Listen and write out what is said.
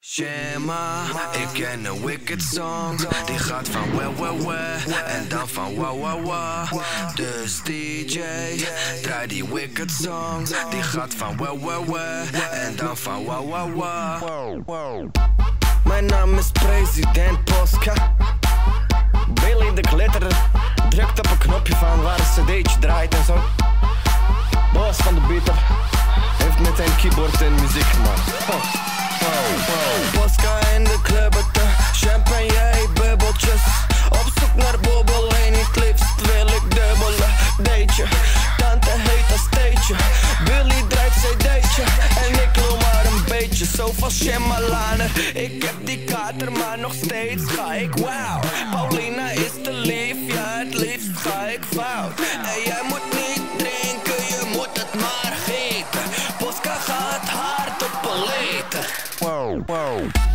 Shema, ik ken een wicked song. Die gaat van weh weh weh en dan van wa wa wa. Dus DJ, draai die wicked song. Die gaat van weh weh weh en dan van wa wa wa. Mijn naam is President Posca. Billy de Glitter drukt op een knopje van waar een cd'tje draait en zo. Boss van de beater heeft met een keyboard en muziek gemaakt. Posca in de club, champagne, bubbeltjes. Op zoek naar bobbel en het liefst wil ik dubbele dateje. Tante heet als theetje, Billy draait cd'tje en ik loop maar een beetje. Zo van Shemalaner, ik heb die kater maar nog steeds ga ik wow. Paulina is te lief, ja het liefst ga ik fout. En jij moet niet drinken, je moet het maar gieten. Posca gaat hard op een liter. Wow.